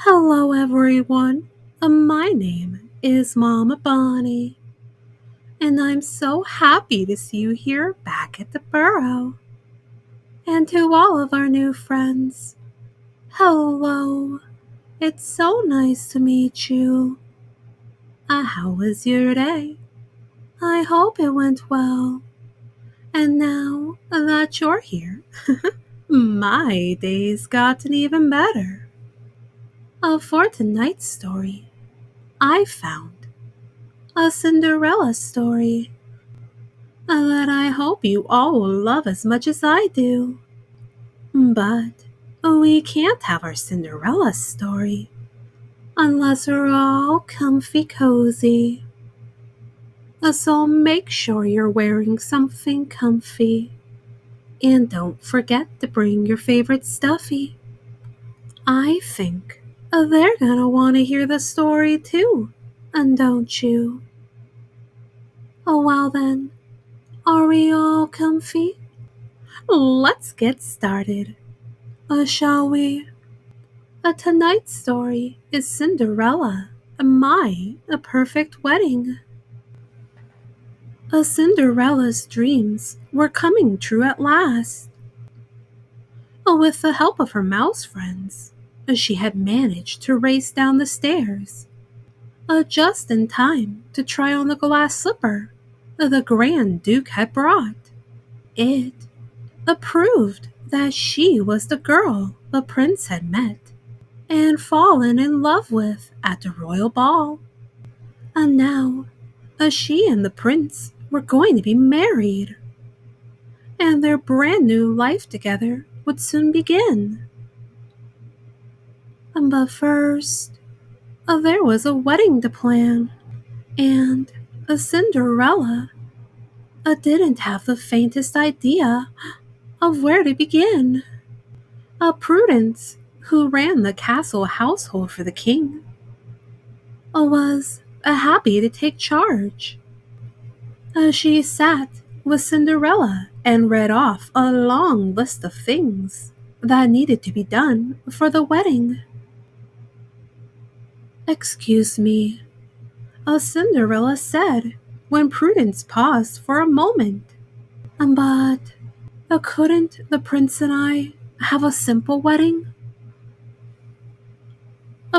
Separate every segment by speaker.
Speaker 1: Hello, everyone. My name is Momma Bunny, and I'm so happy to see you here back at the burrow. And to all of our new friends, hello. It's so nice to meet you. How was your day? I hope it went well. And now that you're here, my day's gotten even better. For tonight's story, I found a Cinderella story that I hope you all will love as much as I do. But we can't have our Cinderella story unless we're all comfy cozy. So make sure you're wearing something comfy. And don't forget to bring your favorite stuffy. I think they're gonna want to hear the story too, and don't you? Well then, are we all comfy? Let's get started. Shall we? Tonight's story is Cinderella, a perfect wedding. Cinderella's dreams were coming true at last. With the help of her mouse friends, she had managed to race down the stairs, just in time to try on the glass slipper the Grand Duke had brought. It proved that she was the girl the prince had met and fallen in love with at the royal ball. And now, she and the prince were going to be married, and their brand new life together would soon begin. But first, there was a wedding to plan, and Cinderella didn't have the faintest idea of where to begin. Prudence, who ran the castle household for the king, was happy to take charge. She sat with Cinderella and read off a long list of things that needed to be done for the wedding. "Excuse me," Cinderella said when Prudence paused for a moment. "But couldn't the prince and I have a simple wedding?"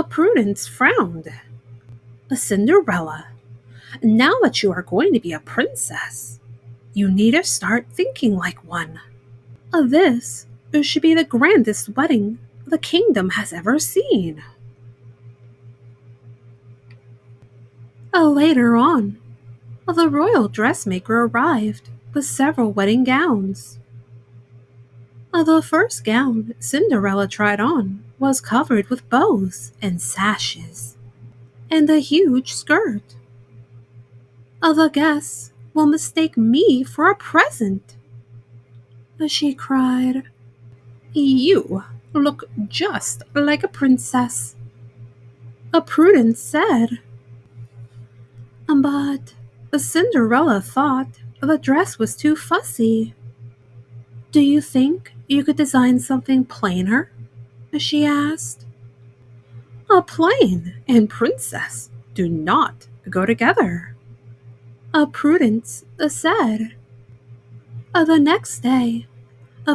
Speaker 1: Prudence frowned. "Cinderella, now that you are going to be a princess, you need to start thinking like one. This should be the grandest wedding the kingdom has ever seen." Later on, the royal dressmaker arrived with several wedding gowns. The first gown Cinderella tried on was covered with bows and sashes, and a huge skirt. "The guests will mistake me for a present," she cried. "You look just like a princess," Prudence said. But Cinderella thought the dress was too fussy. "Do you think you could design something plainer?" she asked. "A plain and princess do not go together," Prudence said. The next day,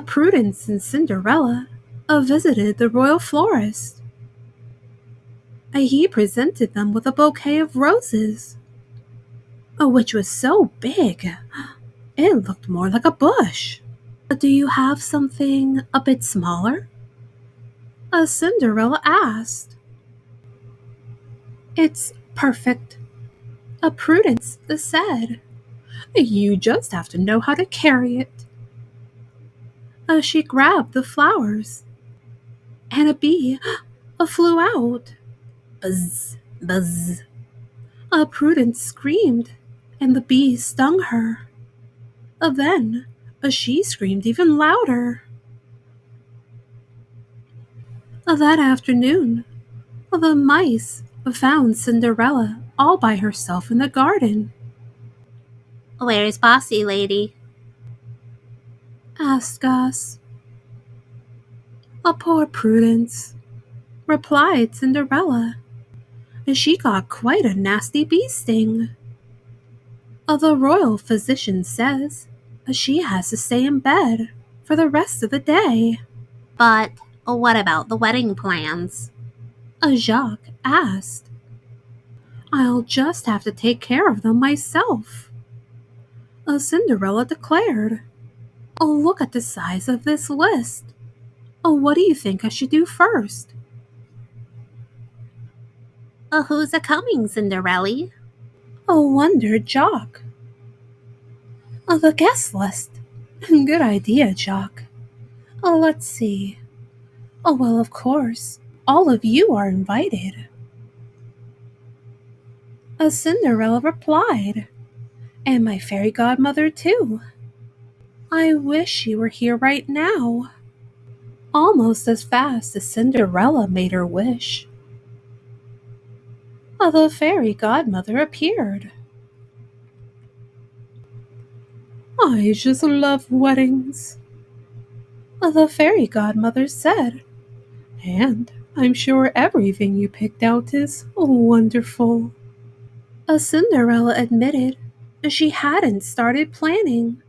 Speaker 1: Prudence and Cinderella visited the royal florist. He presented them with a bouquet of roses, which was so big it looked more like a bush. "Do you have something a bit smaller?" Cinderella asked. "It's perfect," Prudence said. "You just have to know how to carry it." She grabbed the flowers, and a bee flew out. "Buzz, buzz." Prudence screamed, and the bee stung her. Then she screamed even louder. That afternoon, the mice found Cinderella all by herself in the garden.
Speaker 2: "Where's Bossy Lady?"
Speaker 1: Asked Gus. Poor Prudence. replied Cinderella. She got quite a nasty bee sting. The royal physician says she has to stay in bed for the rest of the day.
Speaker 2: But what about the wedding plans?
Speaker 1: Jacques asked. I'll just have to take care of them myself, Cinderella declared. Look at the size of this list. What do you think I should do first?
Speaker 2: Who's a coming, Cinderella?
Speaker 1: Wondered Jock. The guest list. Good idea, Jock. Let's see. Well, of course, all of you are invited. Cinderella replied, and my fairy godmother too. I wish she were here right now. Almost as fast as Cinderella made her wish, the fairy godmother appeared. I just love weddings, the fairy godmother said, and I'm sure everything you picked out is wonderful. Cinderella admitted she hadn't started planning.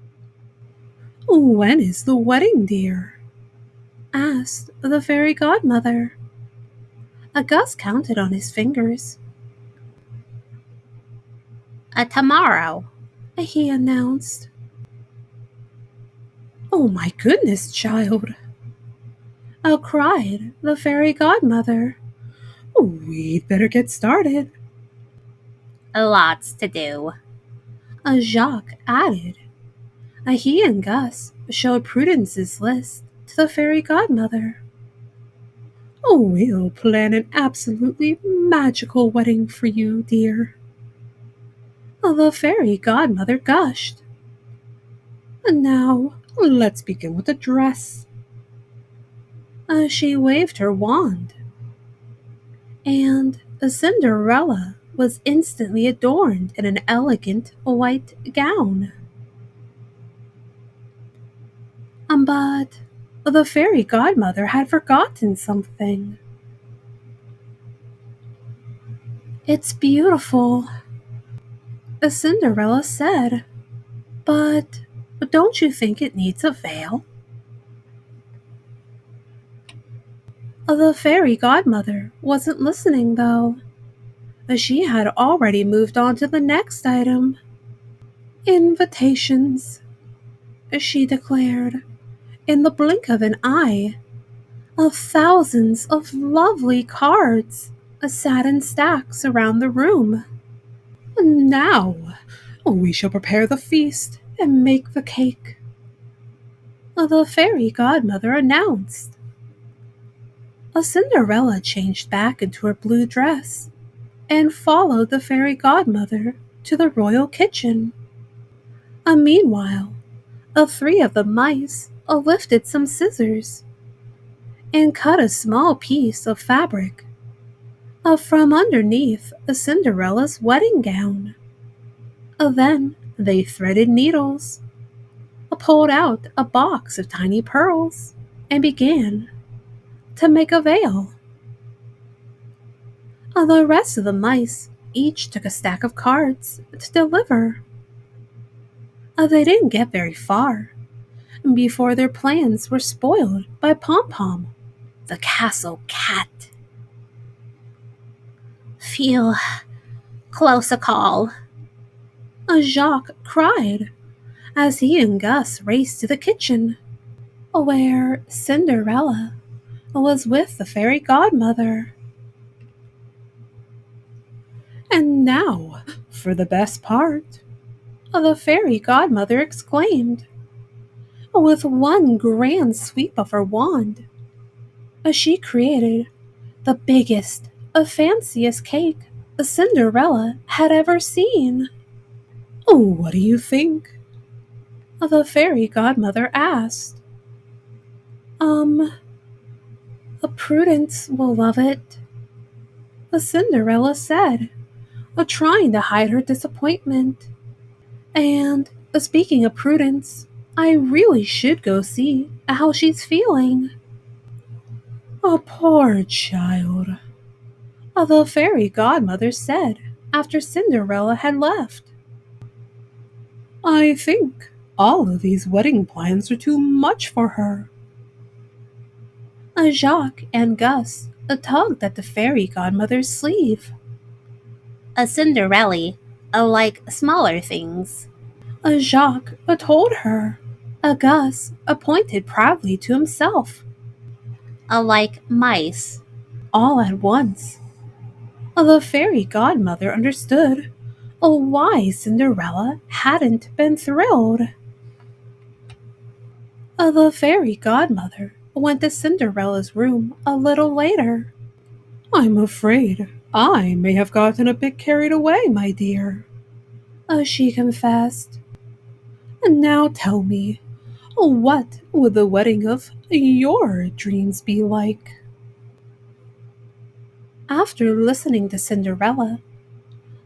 Speaker 1: When is the wedding, dear? Asked the fairy godmother. Gus counted on his fingers.
Speaker 2: Tomorrow.
Speaker 1: He announced. Oh my goodness, child! Cried the fairy godmother. We'd better get started.
Speaker 2: Lots to do.
Speaker 1: Jacques added. He and Gus showed Prudence's list to the fairy godmother. We'll plan an absolutely magical wedding for you, dear. The fairy godmother gushed. Now, let's begin with the dress. She waved her wand, and Cinderella was instantly adorned in an elegant white gown. But the fairy godmother had forgotten something. It's beautiful, Cinderella said, but don't you think it needs a veil? The fairy godmother wasn't listening, though. She had already moved on to the next item. Invitations, she declared, in the blink of an eye. Of thousands of lovely cards sat in stacks around the room. Now, we shall prepare the feast and make the cake, the fairy godmother announced. Cinderella changed back into her blue dress and followed the fairy godmother to the royal kitchen. Meanwhile, three of the mice lifted some scissors and cut a small piece of fabric from underneath Cinderella's wedding gown. Then they threaded needles, pulled out a box of tiny pearls, and began to make a veil. The rest of the mice each took a stack of cards to deliver. They didn't get very far before their plans were spoiled by Pom Pom, the castle cat.
Speaker 2: Phew. Close a call.
Speaker 1: Jacques cried as he and Gus raced to the kitchen, where Cinderella was with the fairy godmother. And now, for the best part, the fairy godmother exclaimed. With one grand sweep of her wand, she created the biggest, fanciest cake Cinderella had ever seen. What do you think? The fairy godmother asked. Prudence will love it, Cinderella said, trying to hide her disappointment. And, speaking of Prudence, I really should go see how she's feeling. A poor child, the fairy godmother said after Cinderella had left. I think all of these wedding plans are too much for her. Jacques and Gus tugged at the fairy godmother's sleeve.
Speaker 2: A Cinderella, like smaller things.
Speaker 1: Jacques told her. Gus pointed proudly to himself.
Speaker 2: Like mice.
Speaker 1: All at once, the fairy godmother understood why Cinderella hadn't been thrilled. The fairy godmother went to Cinderella's room a little later. I'm afraid I may have gotten a bit carried away, my dear, she confessed. Now tell me, what would the wedding of your dreams be like? After listening to Cinderella,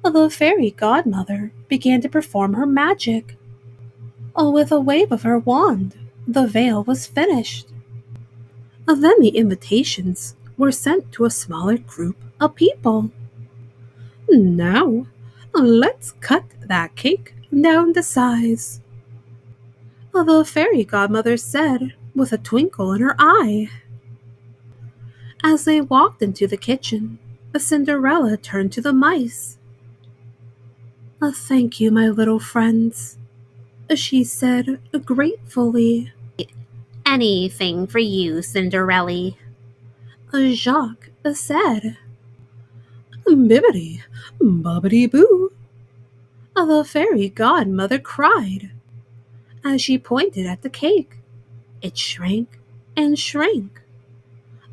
Speaker 1: the fairy godmother began to perform her magic. With a wave of her wand, the veil was finished. Then the invitations were sent to a smaller group of people. Now, let's cut that cake down to size, the fairy godmother said with a twinkle in her eye. As they walked into the kitchen, Cinderella turned to the mice. Thank you, my little friends, she said gratefully.
Speaker 2: Anything for you, Cinderella.
Speaker 1: Jacques said. Bibbidi, bobbidi boo, the fairy godmother cried as she pointed at the cake. It shrank and shrank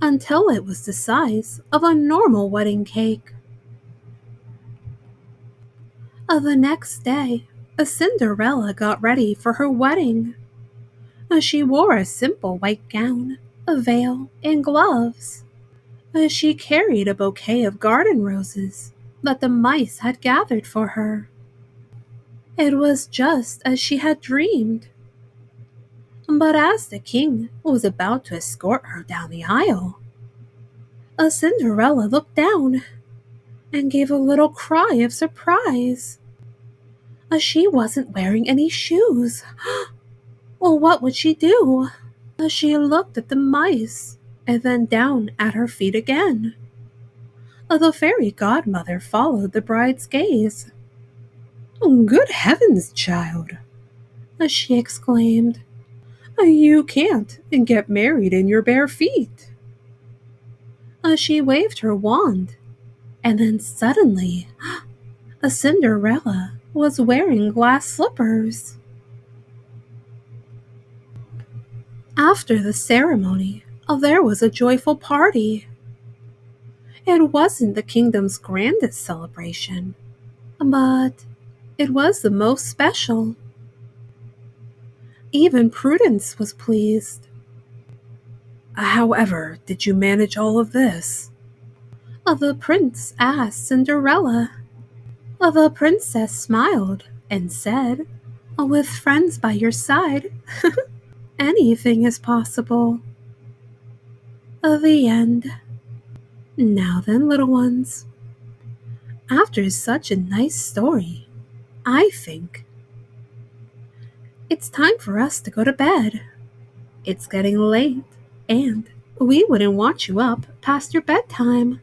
Speaker 1: until it was the size of a normal wedding cake. The next day, Cinderella got ready for her wedding. She wore a simple white gown, a veil, and gloves. She carried a bouquet of garden roses that the mice had gathered for her. It was just as she had dreamed. But as the king was about to escort her down the aisle, Cinderella looked down and gave a little cry of surprise. She wasn't wearing any shoes. Well, what would she do? She looked at the mice and then down at her feet again. The fairy godmother followed the bride's gaze. Good heavens, child, she exclaimed. You can't get married in your bare feet. She waved her wand, and then suddenly, a Cinderella was wearing glass slippers. After the ceremony, there was a joyful party. It wasn't the kingdom's grandest celebration, but it was the most special. Even Prudence was pleased. However, did you manage all of this? The prince asked Cinderella. The princess smiled and said, with friends by your side, anything is possible. The end. Now then, little ones, after such a nice story, I think it's time for us to go to bed. It's getting late, and we wouldn't want you up past your bedtime.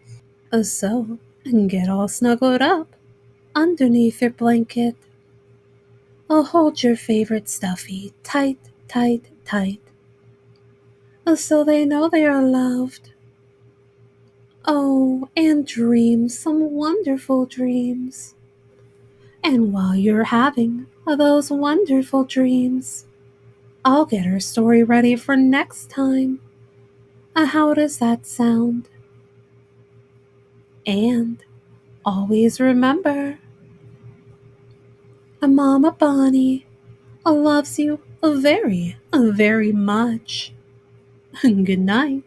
Speaker 1: So, get all snuggled up underneath your blanket. Hold your favorite stuffy tight, tight, tight, so they know they are loved. Oh, and dream some wonderful dreams. And while you're having those wonderful dreams, I'll get our story ready for next time. How does that sound? And always remember, Momma Bunny loves you very, very much. Good night.